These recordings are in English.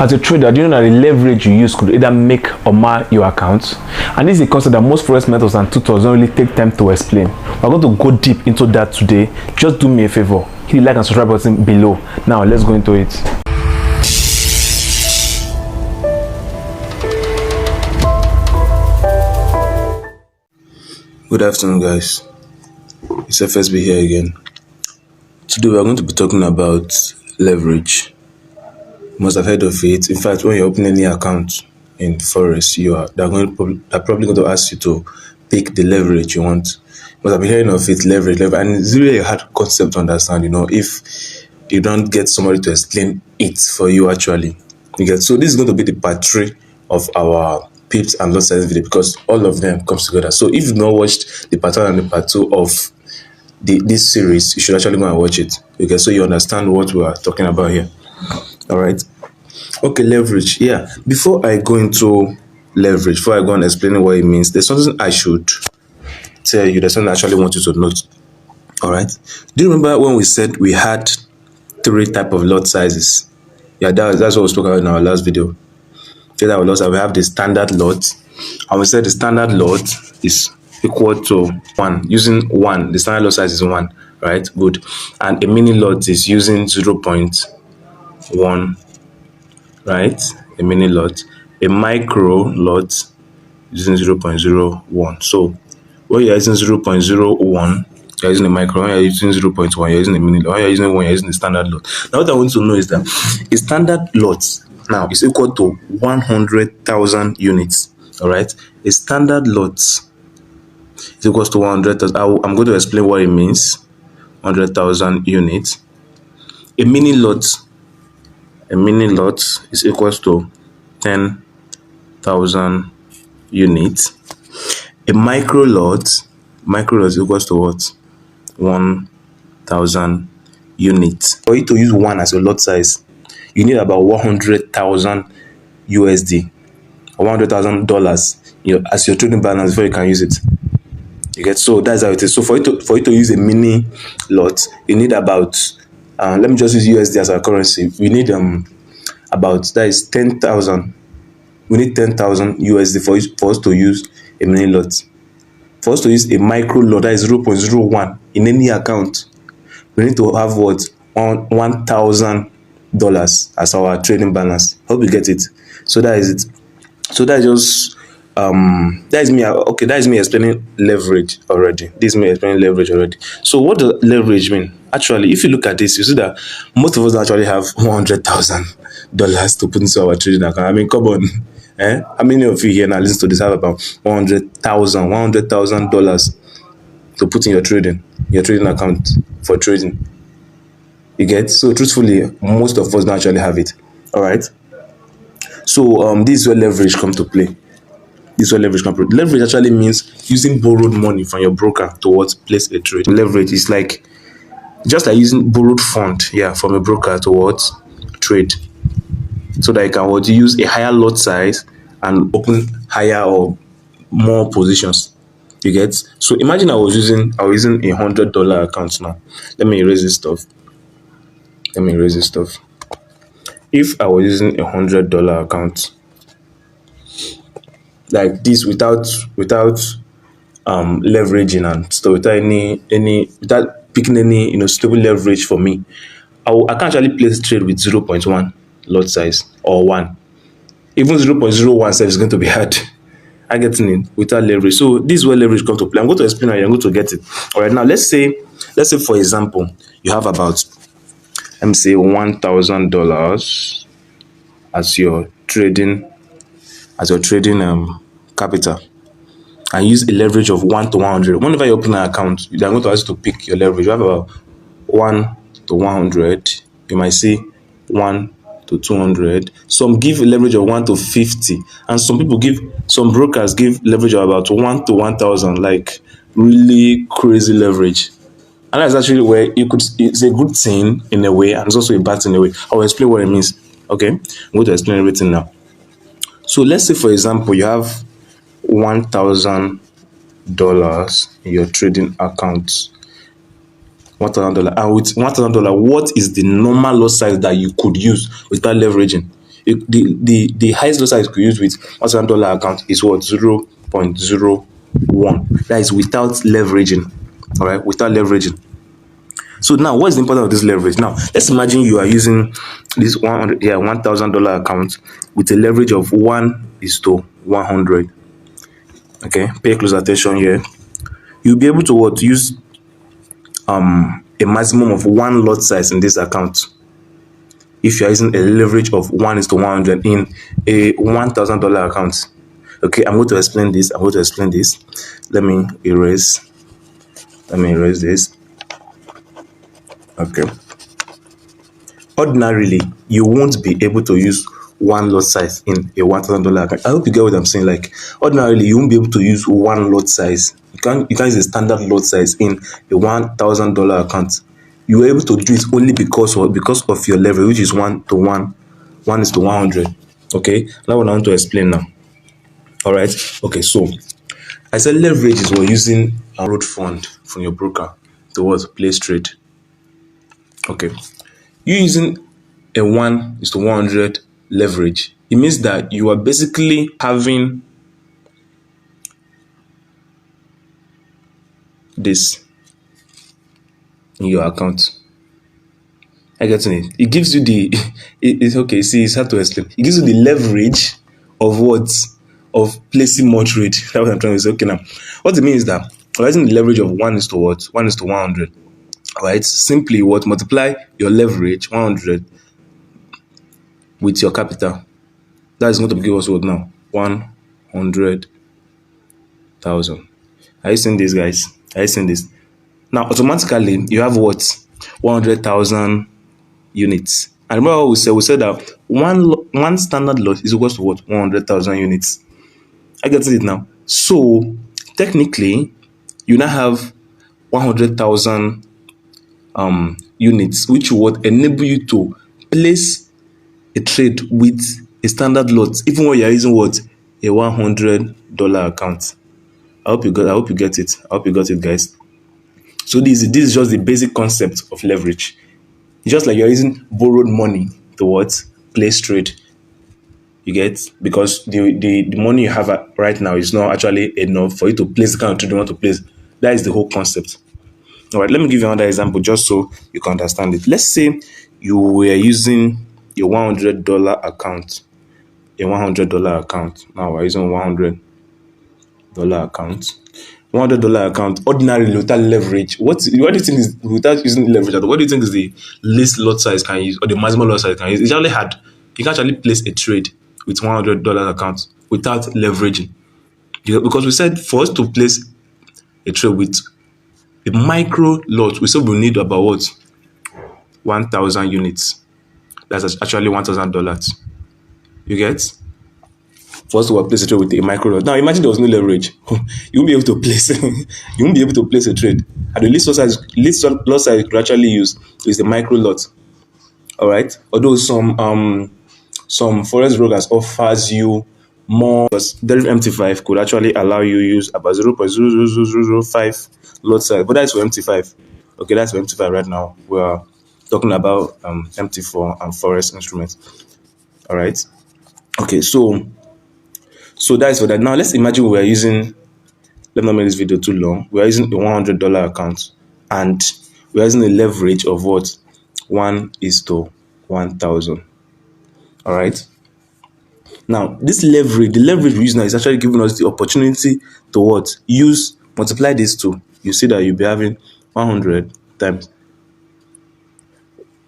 As a trader, do you know that the leverage you use could either make or mar your account? And this is a concept that most forex methods and tutors don't really take time to explain. We're going to go deep into that today. Just do me a favor, hit the like and subscribe button below. Now let's go into it. Good afternoon, guys. It's FSB here again. Today we are going to be talking about leverage. You must have heard of it. In fact, when you open any account in Forex, they're probably going to ask you to pick the leverage you want. But I've been hearing of it, leverage, and it's really a hard concept to understand. If you don't get somebody to explain it for you, actually. So this is going to be the part 3 of our pips and Lotsizing video, because all of them comes together. So if you've not watched the part 1 and the part 2 of this series, you should actually go and watch it, so you understand what we are talking about here. All right. Okay, leverage. Yeah. Before I go into leverage, before I go and explain what it means, there's something I should tell you. There's something I actually want you to note. All right. Do you remember when we said we had 3 types of lot sizes? Yeah, that's what we spoke about in our last video. We have the standard lot, and we said the standard lot is equal to 1. Using 1, the standard lot size is 1, right? Good. And a mini lot is using 0.1, right? A mini lot. A micro lot using 0.01. So when you're using 0.01, you're using a micro. When you're using 0.1, you're using a mini lot. When you're using 1, you're using the standard lot. Now what I want to know is that a standard lot now is equal to 100,000 units. All right. A standard lot is equals to 100,000. I'm going to explain what it means. 100,000 units. A mini lot is equals to 10,000 units. A micro lot is equals to what? 1,000 units. For you to use 1 as your lot size, you need about 100,000 USD or $100,000 as your trading balance before you can use it. So that's how it is. So for you to use a mini lot, you need about let me just use USD as our currency. We need about, that is 10,000. We need 10,000 USD for us to use a mini lot. For us to use a micro lot, that is 0.01 in any account, we need to have what? $1,000 as our trading balance. Hope you get it. So that is it. So that is just that is me. Okay, that is me explaining leverage already. So what does leverage mean? Actually, if you look at this, you see that most of us actually have $100,000 to put into our trading account. I mean, come on. How many of you here now listen to this have about $100,000 to put in your trading account for trading? You get? So truthfully, most of us don't actually have it. All right. So this is where leverage come to play. Leverage actually means using borrowed money from your broker towards place a trade. Leverage is just like using borrowed fund, from a broker towards trade, so that you can use a higher lot size and open higher or more positions. You get? So imagine I was using $100 account now. Let me erase this stuff. If I was using $100 account like this, without leveraging and stuff, without picking any stable leverage for me, I can actually place trade with 0.1 lot size or 1. Even 0.01 size is going to be hard. I get in without leverage. So this is where leverage comes to play. I'm going to explain how you're going to get it. All right. Now let's say for example you have about, let me say, $1,000 as your trading capital, and use a leverage of 1 to 100. Whenever you open an account, they're going to ask you to pick your leverage. You have about 1 to 100. You might see 1 to 200. Some give a leverage of 1 to 50, and some brokers give leverage of about 1 to 1,000, like really crazy leverage. And that's actually where it's a good thing in a way, and it's also a bad thing in a way. I'll explain what it means. Okay, I'm going to explain everything now. So let's say, for example, you have $1,000 in your trading account. $1,000. And with $1,000, what is the normal lot size that you could use without leveraging? The highest lot size you could use with $1,000 account is what? 0.01. That is without leveraging. All right, without leveraging. So now, what is the importance of this leverage? Now, let's imagine you are using this $1,000 account with a leverage of 1:100. Okay, pay close attention here. You'll be able to what? Use a maximum of one lot size in this account if you're using a leverage of 1:100 in a $1,000 account. Okay, I'm going to explain this. Let me erase this. Okay. Ordinarily, you won't be able to use one lot size in a $1,000 account. I hope you get what I'm saying. Like, ordinarily, you won't be able to use one lot size. You can't use a standard lot size in a $1,000 account. You were able to do it only because of your leverage, which is 1:1, 1:100. Okay, now what I want to explain now. All right. Okay, so I said leverage is we're using a road fund from your broker to what? Place trade. Okay. You using a 1:100 leverage, it means that you are basically having this in your account. I get it. It gives you the it's okay. See, it's hard to explain. It gives you the leverage of what? Of placing more trade. That's what I'm trying to say. Okay, now what it means is that we're using the leverage of 1 is to what? 1:100. Right? Simply what? Multiply your leverage 100 with your capital. That is going to give us what now? 100,000. Are you seeing this, guys? Are you seeing this? Now, automatically, you have what? 100,000 units. And remember what we said? We said that one standard lot is equal to what? 100,000 units. I get it now. So, technically, you now have 100,000 units, which would enable you to place a trade with a standard lot, even when you're using what? A $100 account. I hope you get it. I hope you got it, guys. So this is just the basic concept of leverage. It's just like you're using borrowed money to what? Place trade. You get? Because the money you have right now is not actually enough for you to place the kind of trade you want to place. That is the whole concept. All right, let me give you another example just so you can understand it. Let's say you were using your $100 account. A $100 account. Now we're using $100 account. $100 account, ordinarily without leverage. What do you think is without using leverage? What do you think is the least lot size can use or the maximum lot size can use? It's actually hard. You can actually place a trade with $100 account without leveraging. Because we said for us to place a trade with a micro lot, we said we need about what? 1,000 units. That's actually $1,000. You get? For us to place a trade with a micro lot. Now imagine there was no leverage. You won't be able to place you won't be able to place a trade. And the least lot size you could actually use is the micro lot. Alright? Although some Forex brokers offers you more, because Derivative MT5 could actually allow you use about 0.00005 lot size. But that's for MT5. Okay, that's for MT5 right now. We're talking about MT4 and Forex instruments. Alright. Okay, so that is for that. Now let's imagine we are using, let me not make this video too long. We are using a $100 account and we are using a leverage of what? 1:1,000. All right. Now this leverage, the leverage we use now is actually giving us the opportunity to what? Multiply these two. You see that you'll be having 100 times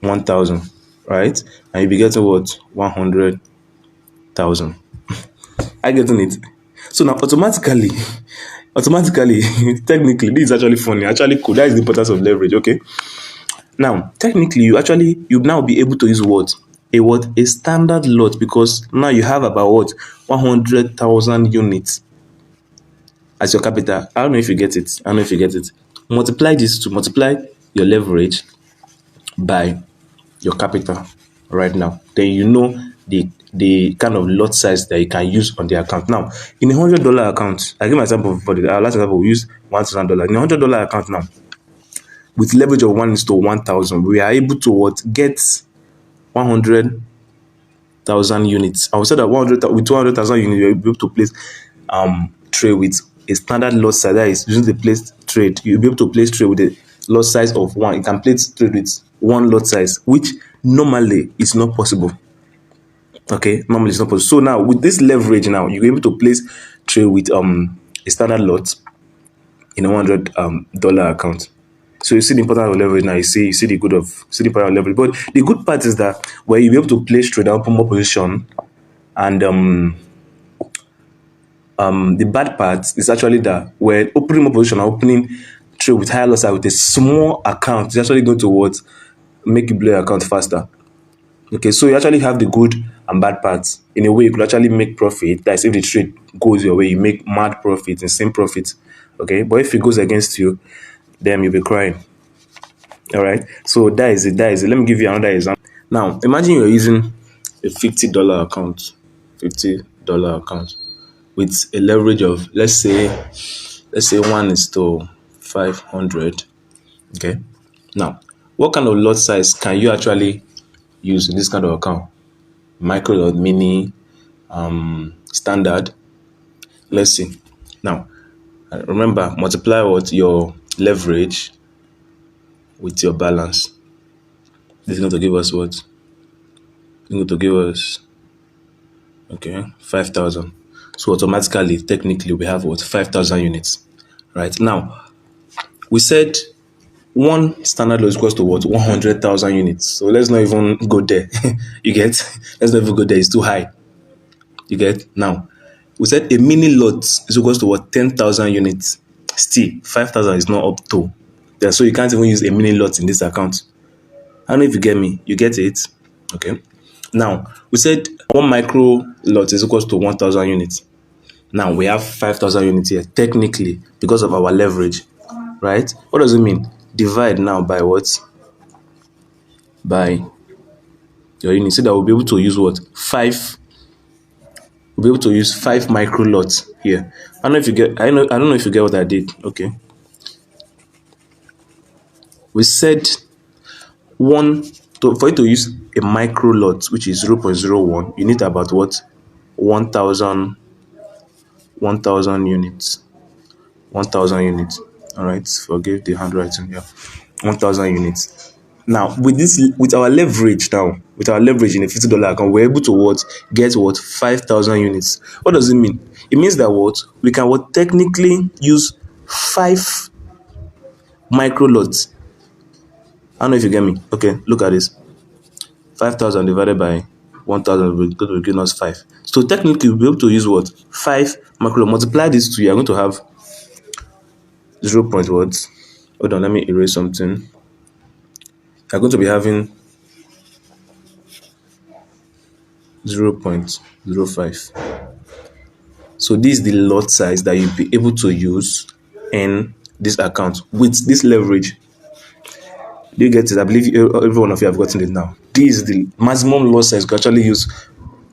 1,000, right? And you'll be getting what? 100,000. I getting it. So now automatically, technically, this is actually funny. Actually, cool. That is the importance of leverage. Okay. Now, technically, you now be able to use what? A standard lot, because now you have about what? 100,000 units as your capital. I don't know if you get it. Multiply your leverage by your capital right now. Then you know the kind of lot size that you can use on the account. Now, in a $100 account, I give my example for our last example, we use $1,000. In a $100 account now, with leverage of 1:1,000, we are able to what? Get 100,000 100,000 units. I would say that 100 with 200,000 units, you'll be able to place trade with a standard lot size. That is using the place trade. You'll be able to place trade with a lot size of one. You can place trade with one lot size, which normally is not possible. Okay, normally it's not possible. So now with this leverage, now you're able to place trade with a standard lot in a $100 account. So you see the importance of leverage now. You see the good of see the power of leverage. But the good part is that where you'll be able to place trade and open more position, and the bad part is actually that when opening more position and opening trade with higher loss with a small account, it's actually going to what make you blow your account faster. Okay, so you actually have the good and bad parts. In a way, you could actually make profit. That's if the trade goes your way, you make mad profit, insane profit. Okay, but if it goes against you, then you'll be crying. All right, so that is it. That is it. Let me give you another example. Now, imagine you're using a $50 account, $50 account with a leverage of let's say 1:500. Okay, now what kind of lot size can you actually use in this kind of account? Micro lot, mini, standard. Let's see. Now, remember, multiply what your leverage with your balance. This is going to give us what? It's going to give us 5,000. So automatically, technically, we have what? 5,000 units. Right now, we said one standard load is equals to what? 100,000 units. So let's not even go there. You get? Let's not even go there. It's too high. You get? Now, we said a mini lot is equals to what? 10,000 units. Still, 5,000 is not up to. Yeah, so you can't even use a mini lot in this account. I don't know if you get me. You get it? Okay. Now, we said one micro lot is equals to 1,000 units. Now, we have 5,000 units here, technically, because of our leverage. Right? What does it mean? Divide now by what? By your unit. So that we'll be able to use what? 5. We'll be able to use 5 micro lots here. I don't know if you get. I don't know if you get what I did. Okay. We said for you to use a micro lot, which is 0.01, you need about what? 1,000 units. 1,000 units. All right. Forgive the handwriting here. 1,000 units. Now, with our leverage in a $50 account, we're able to get 5,000 units. What does it mean? It means that we can technically use 5 micro lots. I don't know if you get me. Okay, look at this. 5,000 divided by 1,000 will give us 5. So technically, we'll be able to use 5 micro lots. Multiply this to, you're going to have 0. Hold on, let me erase something. You're going to be having 0.05. So this is the lot size that you'll be able to use in this account with this leverage. Do you get it? I believe every one of you have gotten it now. This is the maximum lot size you can actually use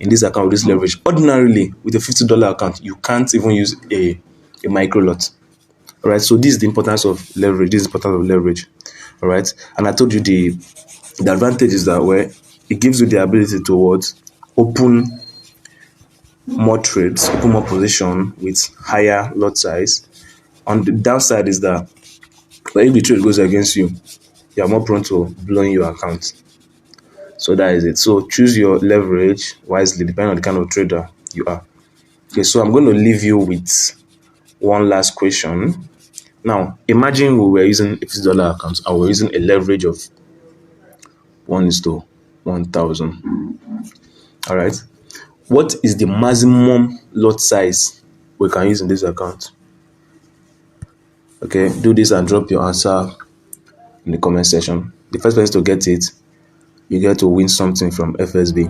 in this account with this leverage. Ordinarily, with a $50 account, you can't even use a micro lot. All right. So this is the importance of leverage. This is the importance of leverage. All right. And I told you the advantage is that where it gives you the ability to open more trades, open more position with higher lot size. On the downside is that if the trade goes against you, you are more prone to blowing your account. So that is it. So choose your leverage wisely depending on the kind of trader you are. Okay, so I'm going to leave you with one last question. Now, imagine we were using a $50 account and we're using a leverage of 1:1,000. All right. What is the maximum lot size we can use in this account? Okay, do this and drop your answer in the comment section. The first person to get it, you get to win something from FSB.